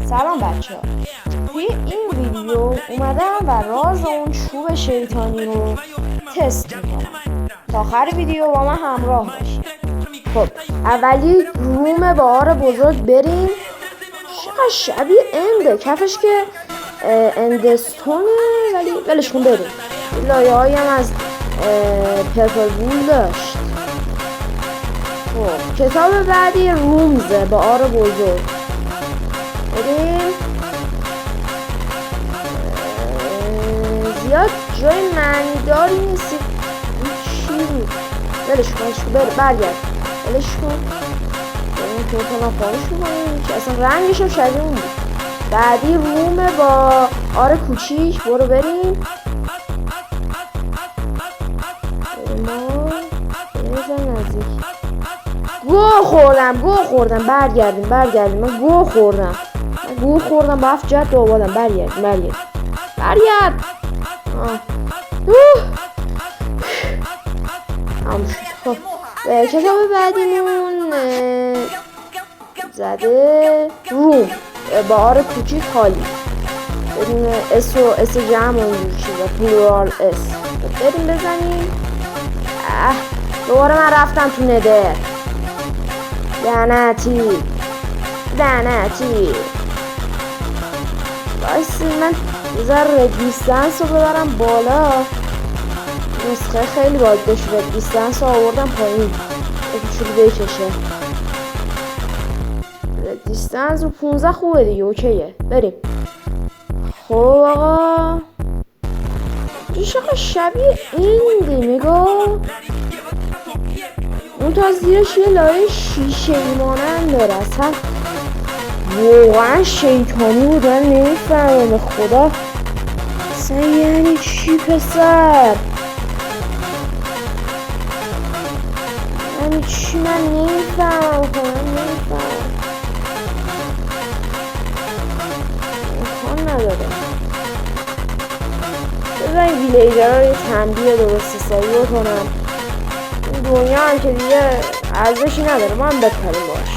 سلام بچه ها، توی این ویدیو اومدم و راز اون چوب شیطانی رو تست میکنم. تا آخر ویدیو با من همراه باشید. خب اولی روم بار بزرگ بریم. چقدر شبیه انده، کفش که اندستونه ولی ولش کن بریم. لایه هایی هم از پرپل وول داشت. خب کتاب بعدی رومزه با آر بزرگ. بریم. زیاد جای معنیداری نیست. چی بود؟ ولش کن برگرد. ولش کن. بریم که اتنا پارش میکنیم که اصلا رنگش هم شبیه اون بود. بعدی رومه با آر کوچیک. برو بریم. بریم نزدیک. گوه خوردم. برگردیم. من گوه خوردم با 7 جد آبادم. برگرد. خب کتاب بعدیمون زده روم با آر کوچیک خالی. بدون اس و اس جمع اونجور چیزا، پلورال اس. بریم بزنیم. دوباره من رفتم تو ندر. لعنتی بایستی من بذار دیستنس رو ببرم بالا. نسخه خیلی باید بشه. دیستنس رو آوردم پایین شروع بکشه. دیستنس رو 15 خوبه دیگه، اوکیه. بریم. خب آقا چقدر شبیه این نگاه. اون تا زیرش یه لایه شیشه مانند داره. اصلا واقعا شیطانی بود. من نمیفهمم به خدا اصلا یعنی چی پسر. یعنی چی؟ من نمیفهمم. امکان نداره. بذار این ویلیجر رو یه تنبیه درست حسابی بکنم. این دنیا هم که دیگه ارزشی نداره. ما هم بپریم باش.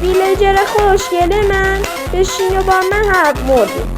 ویلیجر خوشگله من بشین و با من حرف مردیم.